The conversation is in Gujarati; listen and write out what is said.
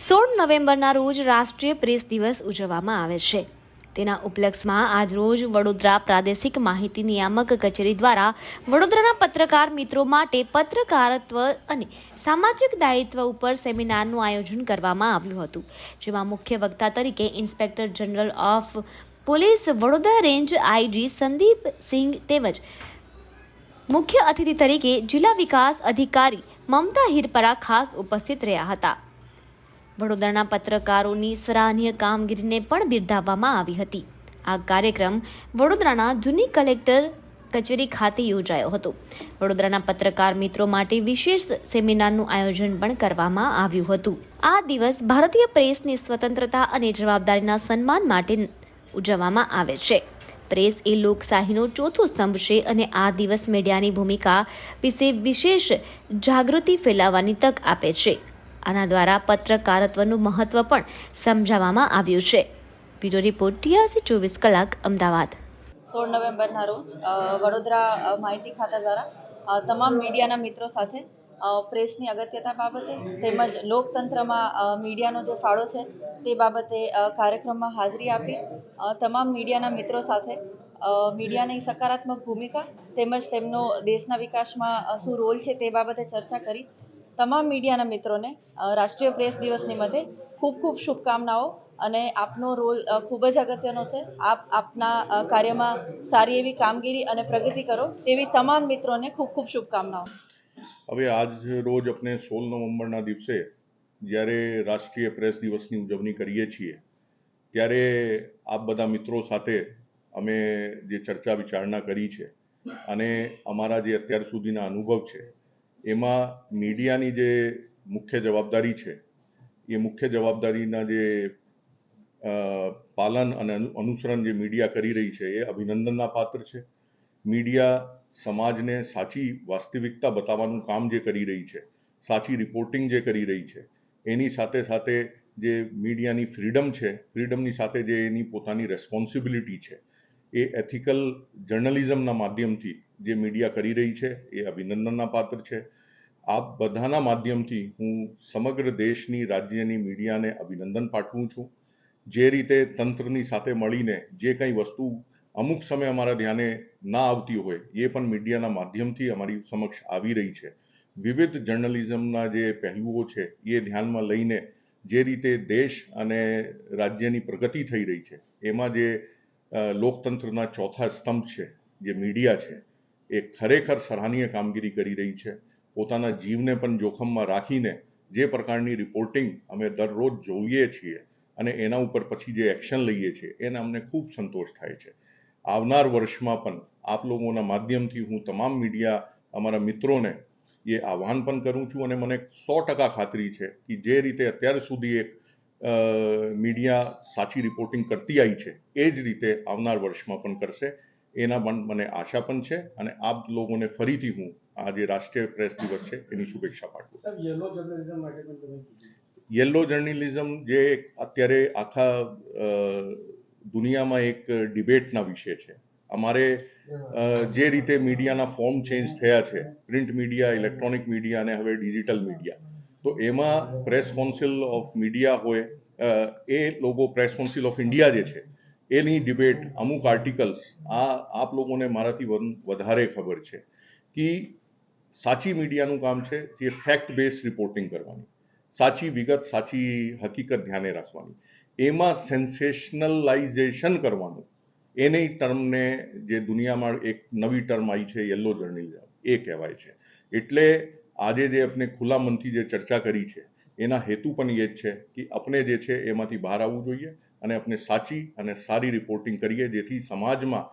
16 નવેમ્બરના રોજ રાષ્ટ્રીય પ્રેસ દિવસ ઉજવવામાં આવે છે. તેના ઉપલક્ષમાં આજ રોજ વડોદરા પ્રાદેશિક માહિતી નિયામક કચેરી દ્વારા વડોદરાના પત્રકાર મિત્રો માટે પત્રકારત્વ અને સામાજિક દાયિત્વ ઉપર સેમિનારનું આયોજન કરવામાં આવ્યું હતું, જેમાં મુખ્ય વક્તા તરીકે inspector general of police Vadodara range IG Sandeep Singh તેમજ મુખ્ય અતિથિ તરીકે જિલ્લા વિકાસ અધિકારી મમતા હિરપરા ખાસ ઉપસ્થિત રહ્યા હતા. વડોદરાના પત્રકારોની સરાહનીય કામગીરીને પણ બિરદાવવામાં આવી હતી. આ કાર્યક્રમ વડોદરાના જૂની કલેક્ટર કચેરી ખાતે યોજાયો હતો. વડોદરાના પત્રકાર મિત્રો માટે વિશેષ સેમિનારનું આયોજન પણ કરવામાં આવ્યું હતું. આ દિવસ ભારતીય પ્રેસની સ્વતંત્રતા અને જવાબદારીના સન્માન માટે ઉજવવામાં આવે છે. પ્રેસ એ લોકશાહીનો ચોથો સ્તંભ છે અને આ દિવસ મીડિયાની ભૂમિકા વિશે વિશેષ જાગૃતિ ફેલાવવાની તક આપે છે. આના દ્વારા પત્રકારત્વનું મહત્વ પણ સમજાવવામાં આવ્યું છે. બ્યુરો રિપોર્ટ TRC 24 કલાક અમદાવાદ. 16 નવેમ્બરના રોજ વડોદરા માહિતી ખાતા દ્વારા તમામ મીડિયાના મિત્રો સાથે પ્રેસની અગત્યતા બાબતે તેમજ લોકતંત્રમાં મીડિયાનો જે ફાળો છે તે બાબતે કાર્યક્રમમાં હાજરી આપી તમામ મીડિયાના મિત્રો સાથે મીડિયાની સકારાત્મક ભૂમિકા તેમજ તેમનો દેશના વિકાસમાં શું રોલ છે તે બાબતે ચર્ચા કરી. તમામ મીડિયાના મિત્રોને રાષ્ટ્રીય પ્રેસ દિવસ નિમિત્તે ખૂબ ખૂબ શુભકામનાઓ અને આપનો રોલ ખૂબ જ અગત્યનો છે. આપ આપના કાર્યમાં સારી એવી કામગીરી અને પ્રગતિ કરો તેવી તમામ મિત્રોને ખૂબ ખૂબ શુભકામનાઓ. હવે આજ રોજ આપણે 16 નવેમ્બરના દિવસે જ્યારે રાષ્ટ્રીય પ્રેસ દિવસની ઉજવણી કરીએ છીએ ત્યારે આપ બધા મિત્રો સાથે અમે જે ચર્ચા વિચારણા કરી છે અને અમારા જે અત્યાર સુધીના અનુભવ છે એમાં મીડિયાની જે મુખ્ય જવાબદારી છે એ મુખ્ય જવાબદારીના જે પાલન અને અનુસરણ જે મીડિયા કરી રહી છે એ અભિનંદનના પાત્ર છે. મીડિયા સમાજને સાચી વાસ્તવિકતા બતાવવાનું કામ જે કરી રહી છે, સાચી રિપોર્ટિંગ જે કરી રહી છે, એની સાથે સાથે જે મીડિયાની ફ્રીડમ છે, ફ્રીડમની સાથે જે એની પોતાની રેસ્પોન્સિબિલિટી છે, એ એથિકલ જર્નલિઝમના માધ્યમથી જે મીડિયા કરી રહી છે એ અભિનંદનના પાત્ર છે. આપ બધાના માધ્યમથી હું સમગ્ર દેશની રાજ્યની મીડિયાને અભિનંદન પાઠવું છું. જે રીતે તંત્રની સાથે મળીને જે કંઈ વસ્તુ અમુક સમય અમારા ધ્યાને ના આવતી હોય એ પણ મીડિયાના માધ્યમથી અમારી સમક્ષ આવી રહી છે. વિવિધ જર્નલિઝમના જે પહેલુઓ છે એ ધ્યાનમાં લઈને જે રીતે દેશ અને રાજ્યની પ્રગતિ થઈ રહી છે એમાં જે લોકતંત્રના ચોથા સ્તંભ છે જે મીડિયા છે એ ખરેખર સરાહનીય કામગીરી કરી રહી છે. પોતાના જીવને પણ જોખમમાં રાખીને જે પ્રકારની રિપોર્ટિંગ અમે દરરોજ જોઈએ છીએ અને એના ઉપર પછી જે એક્શન લઈએ છીએ એને અમને ખૂબ સંતોષ થાય છે. આવનાર વર્ષમાં પણ આપ લોકોના માધ્યમથી હું તમામ મીડિયા અમારા મિત્રોને એ આહ્વાન પણ કરું છું અને મને 100% ખાતરી છે કે જે રીતે અત્યાર સુધી એક મીડિયા સાચી રિપોર્ટિંગ કરતી આવી છે એ જ રીતે આવનાર વર્ષમાં પણ કરશે. એના પણ મને આશા પણ છે અને આપ લોકોને ફરીથી હું આ જે રાષ્ટ્રીય પ્રેસ દિવસ છે એની શુભેચ્છા પાઠવું. યલો જર્નલિઝમ જે અત્યારે આખા દુનિયામાં એક ડિબેટના વિષય છે. અમારે જે રીતે મીડિયાના ફોર્મ ચેન્જ થયા છે, પ્રિન્ટ મીડિયા, ઇલેક્ટ્રોનિક મીડિયા અને હવે ડિજિટલ મીડિયા, તો એમાં પ્રેસ કાઉન્સિલ ઓફ મીડિયા હોય એ લોકો પ્રેસ કાઉન્સિલ ઓફ ઇન્ડિયા જે છે એની ડિબેટ, અમુક આર્ટિકલ્સ આપ લોકોને મારાથી વધારે ખબર છે કે સાચી મીડિયાનું કામ છે જે ફેક્ટ બેઝ રિપોર્ટિંગ કરવાની, સાચી વિગત, સાચી હકીકત ધ્યાને રાખવાની, એમાં સેન્સેશનલાઇઝેશન કરવાનું. એની ટર્મને જે દુનિયામાં એક નવી ટર્મ આવી છે યલો જર્નલિઝમ એ કહેવાય છે. એટલે આજે જે આપણે ખુલ્લા મનથી જે ચર્ચા કરી છે એના હેતુ પણ એ જ છે કે આપણે જે છે એમાંથી બહાર આવવું જોઈએ અને આપણે સાચી અને સારી રિપોર્ટિંગ કરીએ જેથી સમાજમાં